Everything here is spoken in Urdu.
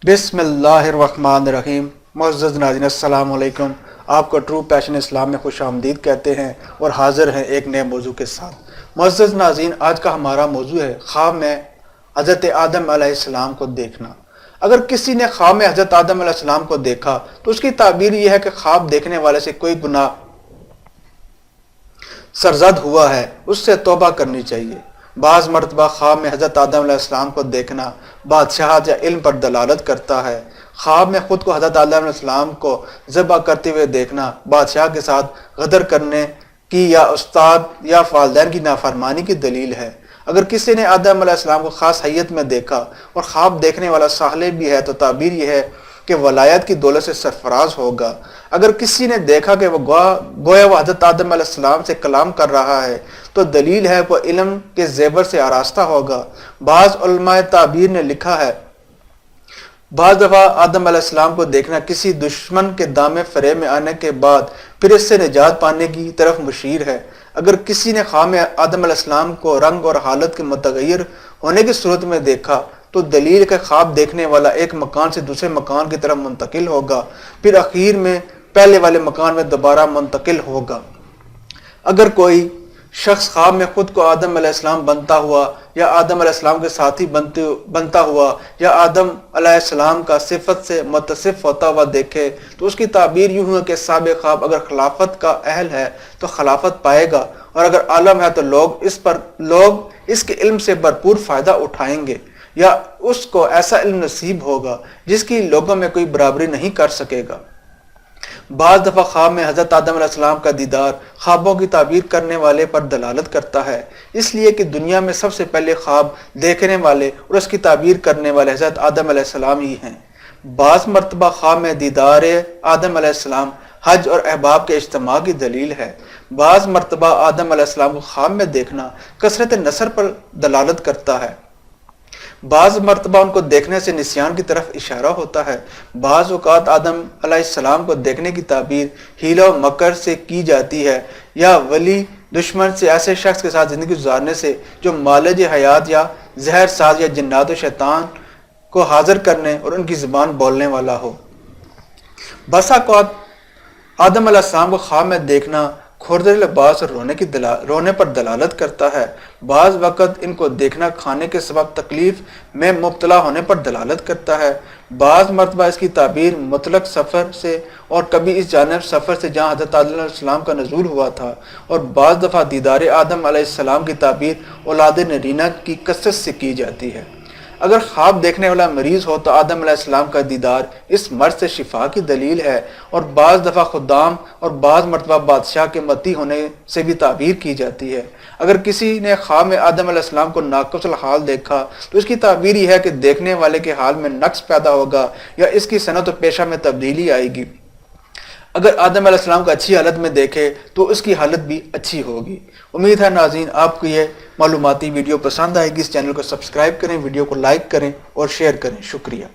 بسم اللہ الرحمن الرحیم۔ معزز ناظرین السلام علیکم۔ آپ کو ٹرو پیشن اسلام میں خوش آمدید کہتے ہیں اور حاضر ہیں ایک نئے موضوع کے ساتھ۔ معزز ناظرین، آج کا ہمارا موضوع ہے خواب میں حضرت آدم علیہ السلام کو دیکھنا۔ اگر کسی نے خواب میں حضرت آدم علیہ السلام کو دیکھا تو اس کی تعبیر یہ ہے کہ خواب دیکھنے والے سے کوئی گناہ سرزد ہوا ہے، اس سے توبہ کرنی چاہیے۔ بعض مرتبہ خواب میں حضرت آدم علیہ السلام کو دیکھنا بادشاہت یا علم پر دلالت کرتا ہے۔ خواب میں خود کو حضرت آدم علیہ السلام کو ذبح کرتے ہوئے دیکھنا بادشاہ کے ساتھ غدر کرنے کی یا استاد یا والدین کی نافرمانی کی دلیل ہے۔ اگر کسی نے آدم علیہ السلام کو خاص حیت میں دیکھا اور خواب دیکھنے والا صالح بھی ہے تو تعبیر یہ ہے کہ ولایت کی دولت سے سرفراز ہوگا۔ اگر کسی نے دیکھا کہ وہ گویا وہ حضرت آدم علیہ السلام سے کلام کر رہا ہے تو دلیل ہے وہ علم کے زیور سے آراستہ ہوگا۔ بعض علماء تعبیر نے لکھا ہے بعض دفعہ آدم علیہ السلام کو دیکھنا کسی دشمن کے دامے فریب میں آنے کے بعد پھر اس سے نجات پانے کی طرف مشیر ہے۔ اگر کسی نے خواب میں آدم علیہ السلام کو رنگ اور حالت کے متغیر ہونے کی صورت میں دیکھا تو دلیل کہ خواب دیکھنے والا ایک مکان سے دوسرے مکان کی طرف منتقل ہوگا، پھر اخیر میں پہلے والے مکان میں دوبارہ منتقل ہوگا۔ اگر کوئی شخص خواب میں خود کو آدم علیہ السلام بنتا ہوا یا آدم علیہ السلام کے ساتھی بنتا ہوا یا آدم علیہ السلام کا صفت سے متصف ہوتا ہوا دیکھے تو اس کی تعبیر یوں ہے کہ سابق خواب اگر خلافت کا اہل ہے تو خلافت پائے گا، اور اگر عالم ہے تو لوگ اس کے علم سے بھرپور فائدہ اٹھائیں گے، یا اس کو ایسا علم نصیب ہوگا جس کی لوگوں میں کوئی برابری نہیں کر سکے گا۔ بعض دفعہ خواب میں حضرت آدم علیہ السلام کا دیدار خوابوں کی تعبیر کرنے والے پر دلالت کرتا ہے، اس لیے کہ دنیا میں سب سے پہلے خواب دیکھنے والے اور اس کی تعبیر کرنے والے حضرت آدم علیہ السلام ہی ہیں۔ بعض مرتبہ خواب میں دیدار آدم علیہ السلام حج اور احباب کے اجتماع کی دلیل ہے۔ بعض مرتبہ آدم علیہ السلام کو خواب میں دیکھنا کثرت نسل پر دلالت کرتا ہے۔ بعض مرتبہ ان کو دیکھنے سے نسیان کی طرف اشارہ ہوتا ہے۔ بعض اوقات آدم علیہ السلام کو دیکھنے کی تعبیر حیلہ و مکر سے کی جاتی ہے یا ولی دشمن سے ایسے شخص کے ساتھ زندگی گزارنے سے جو مالج حیات یا زہر ساز یا جنات و شیطان کو حاضر کرنے اور ان کی زبان بولنے والا ہو۔ بسا اوقات آدم علیہ السلام کو خواب میں دیکھنا کھردرے لباس اور رونے پر دلالت کرتا ہے۔ بعض وقت ان کو دیکھنا کھانے کے سبب تکلیف میں مبتلا ہونے پر دلالت کرتا ہے۔ بعض مرتبہ اس کی تعبیر مطلق سفر سے اور کبھی اس جانب سفر سے جہاں حضرت آدم علیہ السلام کا نزول ہوا تھا، اور بعض دفعہ دیدار آدم علیہ السلام کی تعبیر اولاد نرینہ کی کثرت سے کی جاتی ہے۔ اگر خواب دیکھنے والا مریض ہو تو آدم علیہ السلام کا دیدار اس مرض سے شفا کی دلیل ہے، اور بعض دفعہ خدام اور بعض مرتبہ بادشاہ کے متی ہونے سے بھی تعبیر کی جاتی ہے۔ اگر کسی نے خواب میں آدم علیہ السلام کو ناقص الحال دیکھا تو اس کی تعبیر یہ ہے کہ دیکھنے والے کے حال میں نقص پیدا ہوگا یا اس کی صنعت و پیشہ میں تبدیلی آئے گی۔ اگر آدم علیہ السلام کو اچھی حالت میں دیکھے تو اس کی حالت بھی اچھی ہوگی۔ امید ہے ناظرین آپ کو یہ معلوماتی ویڈیو پسند آئے گی۔ اس چینل کو سبسکرائب کریں، ویڈیو کو لائک کریں اور شیئر کریں۔ شکریہ۔